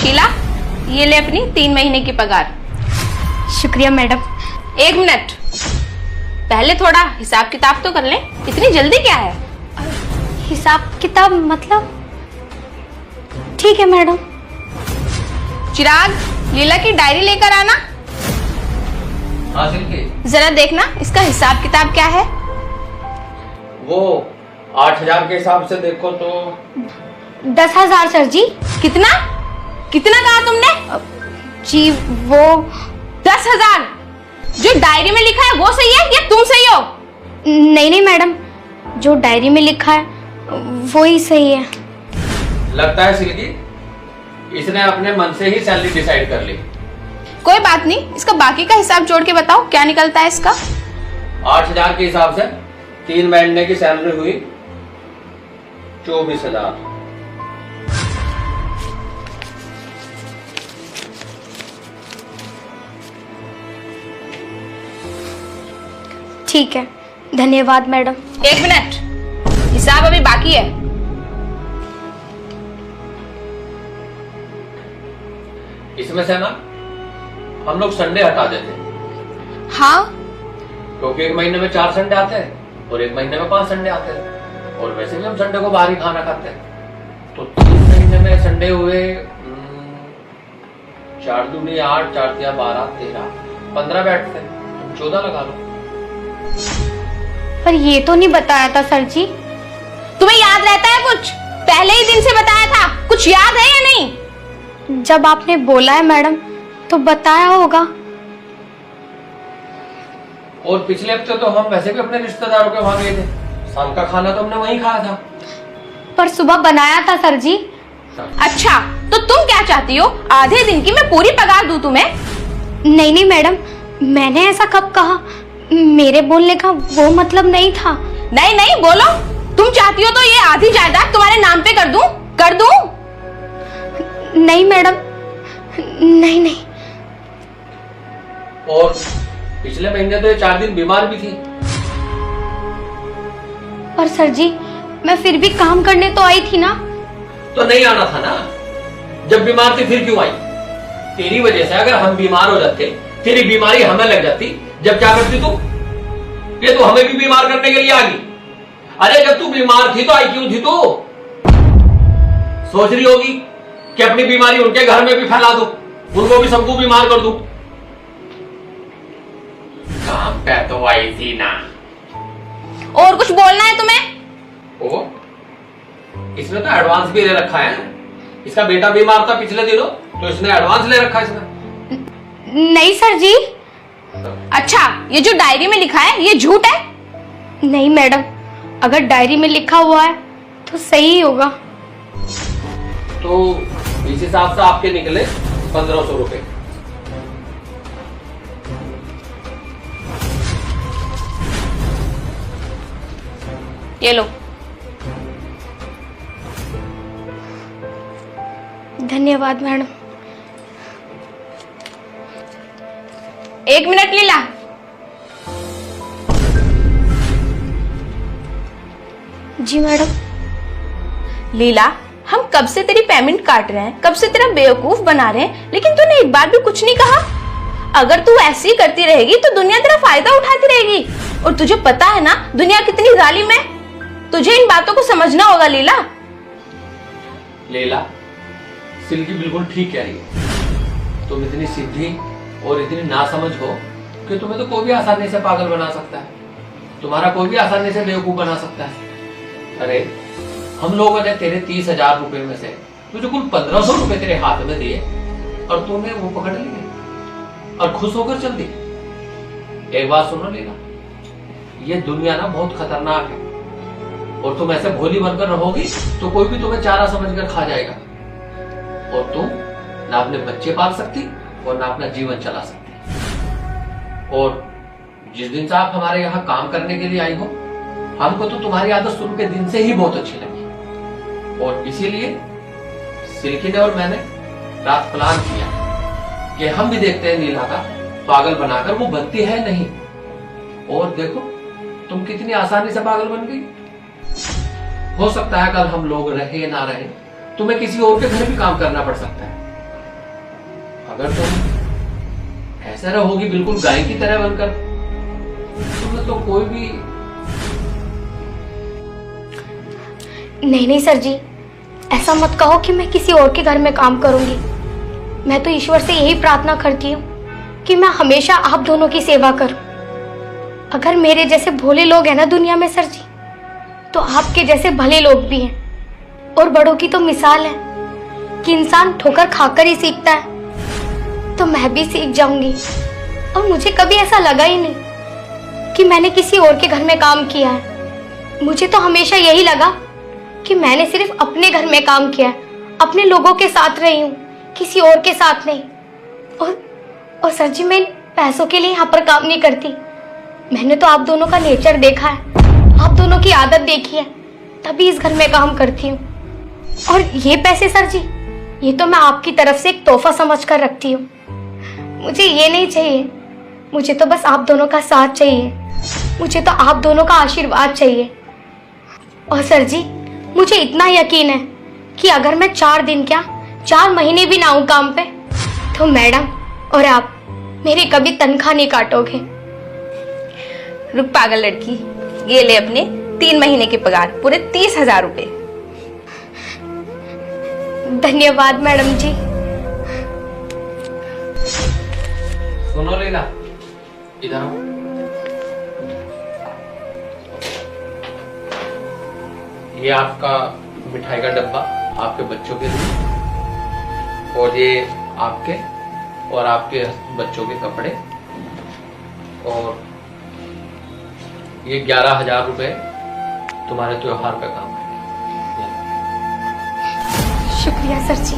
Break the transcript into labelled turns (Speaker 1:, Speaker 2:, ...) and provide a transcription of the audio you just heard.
Speaker 1: शीला, ये ले अपनी 3 महीने की पगार।
Speaker 2: शुक्रिया मैडम।
Speaker 1: 1 मिनट, पहले थोड़ा हिसाब किताब तो कर ले। इतनी जल्दी क्या है?
Speaker 2: हिसाब किताब मतलब? ठीक है मैडम।
Speaker 1: चिराग, लीला की डायरी लेकर आना।
Speaker 3: हाँ सिल्की।
Speaker 1: जरा देखना इसका हिसाब किताब क्या है।
Speaker 3: वो 8,000 के हिसाब से देखो तो
Speaker 2: 10,000 सर जी।
Speaker 1: कितना कितना कहा तुमने?
Speaker 2: जी वो
Speaker 1: 10,000? जो डायरी में लिखा है वो सही है या तुम सही हो?
Speaker 2: नहीं मैडम, जो डायरी में लिखा है वो ही सही है।
Speaker 3: लगता है सिल्की इसने अपने मन से ही सैलरी डिसाइड कर ली।
Speaker 1: कोई बात नहीं, इसका बाकी का हिसाब जोड़ के बताओ क्या निकलता है इसका।
Speaker 3: 8,000 के हिसाब से 3 महीने की सैलरी हुई 24,000।
Speaker 2: ठीक है, धन्यवाद मैडम।
Speaker 1: 1 मिनट, हिसाब अभी बाकी है।
Speaker 3: इसमें से ना हम लोग संडे हटा देते,
Speaker 1: हाँ,
Speaker 3: क्योंकि 1 महीने में 4 संडे आते हैं और 1 महीने में 5 संडे आते हैं, और वैसे भी हम संडे को बाहर ही खाना खाते हैं। तो 3 महीने में संडे हुए 4 दूनी 8, 4 तिया 12, 13, 15 बैठते हैं। तुम 14 लगा लो।
Speaker 2: पर ये तो नहीं बताया था सर जी।
Speaker 1: तुम्हें याद रहता है कुछ? पहले ही दिन से बताया था, कुछ याद है या नहीं?
Speaker 2: जब आपने बोला है मैडम तो बताया होगा।
Speaker 3: और पिछले हफ्ते तो हम वैसे भी अपने रिश्तेदारों के वहां गए थे, शाम का खाना तो हमने वहीं खाया था।
Speaker 2: पर सुबह बनाया था सर जी।
Speaker 1: अच्छा, तो तुम क्या चाहती हो? आधे दिन की मैं पूरी पगार दूं तुम्हें?
Speaker 2: नहीं मैडम, मैंने ऐसा कब कहा? मेरे बोलने का वो मतलब नहीं था।
Speaker 1: नहीं नहीं बोलो, तुम चाहती हो तो ये आधी जायदाद तुम्हारे नाम पे कर दूं? कर दूं?
Speaker 2: नहीं मैडम, नहीं।
Speaker 3: और पिछले महीने तो ये 4 दिन बीमार भी थी।
Speaker 2: पर सर जी, मैं फिर भी काम करने तो आई थी ना।
Speaker 3: तो नहीं आना था ना, जब बीमार थी फिर क्यों आई? तेरी वजह से अगर हम बीमार हो जाते, तेरी बीमारी हमें लग जाती, जब क्या करती तू? ये तो हमें भी बीमार करने के लिए आ गई। अरे जब तू बीमार थी तो आई क्यों थी तू? सोच रही होगी कि अपनी बीमारी उनके घर में भी फैला दूं, उनको भी सबको बीमार कर दूं। काम पे तो आई थी ना।
Speaker 1: और कुछ बोलना है तुम्हें?
Speaker 3: ओ, इसने तो एडवांस भी ले रखा है। इसका बेटा बीमार था पिछले दिनों, तो इसने एडवांस ले रखा है इसने।
Speaker 2: नहीं सर जी।
Speaker 1: अच्छा, ये जो डायरी में लिखा है ये झूठ है?
Speaker 2: नहीं मैडम, अगर डायरी में लिखा हुआ है तो सही होगा।
Speaker 3: तो इस हिसाब से आपके निकले 1,500 रुपए।
Speaker 1: ये लो।
Speaker 2: धन्यवाद मैडम।
Speaker 1: 1 मिनट लीला।
Speaker 2: जी मैडम।
Speaker 1: लीला, हम कब से तेरी पेमेंट काट रहे हैं, कब से तेरा बेवकूफ बना रहे हैं, लेकिन तूने एक बार भी कुछ नहीं कहा। अगर तू ऐसी ही करती रहेगी तो दुनिया तेरा फायदा उठाती रहेगी। और तुझे पता है ना दुनिया कितनी जालिम है। तुझे इन बातों को समझना होगा लीला।
Speaker 3: लीला, सिल्की बिल्कुल ठीक कह रही है। तुम इतनी सीधी और इतनी नासमझ हो कि तुम्हें तो कोई भी आसानी से पागल बना सकता है, तुम्हारा कोई भी आसानी से बेवकूफ बना सकता है। अरे हम लोगों ने तेरे 30,000 रुपए में से तुझे कुल 1,500 रुपए तेरे हाथ में दिए और तूने वो पकड़ लिए और खुश होकर चल दी। एक बात सुनो लीला, ये दुनिया ना बहुत खतरनाक है, और तुम ऐसे भोली बनकर रहोगी तो कोई भी तुम्हें चारा समझकर खा जाएगा, और तुम ना अपने बच्चे पाल सकती और ना अपना जीवन चला सकती। और जिस दिन से आप हमारे यहाँ काम करने के लिए आई हो, हमको तो तुम्हारी आदत शुरू के दिन से ही बहुत अच्छी लगी, और इसीलिए सिल्की ने और मैंने रात प्लान किया कि हम भी देखते हैं लीला का पागल बनाकर वो बनती है नहीं। और देखो तुम कितनी आसानी से पागल बन गई। हो सकता है कल हम लोग रहे ना रहे, तुम्हें किसी और के घर भी काम करना पड़ सकता है, अगर तुम ऐसा रहोगी बिल्कुल गाय की तरह बनकर, तुम्हें तो कोई भी।
Speaker 2: नहीं सर जी, ऐसा मत कहो कि मैं किसी और के घर में काम करूंगी। मैं तो ईश्वर से यही प्रार्थना करती हूँ कि मैं हमेशा आप दोनों की सेवा करूं। अगर मेरे जैसे भोले लोग हैं ना दुनिया में सर जी, तो आपके जैसे भले लोग भी हैं। और बड़ों की तो मिसाल है कि इंसान ठोकर खाकर ही सीखता है, तो मैं भी सीख जाऊंगी। और मुझे कभी ऐसा लगा ही नहीं कि मैंने किसी और के घर में काम किया है। मुझे तो हमेशा यही लगा कि मैंने सिर्फ अपने घर में काम किया है, अपने लोगों के साथ रही हूँ, किसी और के साथ नहीं। और सर जी, मैं पैसों के लिए यहाँ पर काम नहीं करती। मैंने तो आप दोनों का नेचर देखा है, आप दोनों की आदत देखी है, तभी इस घर में काम करती हूँ। और ये पैसे सर जी, ये तो मैं आपकी तरफ से एक तोहफा समझ कर रखती हूँ। मुझे ये नहीं चाहिए, मुझे तो बस आप दोनों का साथ चाहिए, मुझे तो आप दोनों का आशीर्वाद चाहिए। और सर जी, मुझे इतना यकीन है कि अगर मैं 4 दिन क्या 4 महीने भी ना आऊं काम पे, तो मैडम और आप मेरी कभी तनख्वाह नहीं काटोगे।
Speaker 1: रुक पागल लड़की, ये ले अपने 3 महीने के पगार, पूरे 30,000 रुपए।
Speaker 2: धन्यवाद मैडम जी।
Speaker 3: सुनो लीला, इधर आओ। ये आपका मिठाई का डब्बा आपके बच्चों के लिए, और ये आपके और आपके बच्चों के कपड़े, और ये 11,000 रुपए तुम्हारे त्योहार पे काम आएंगे।
Speaker 2: शुक्रिया सर जी।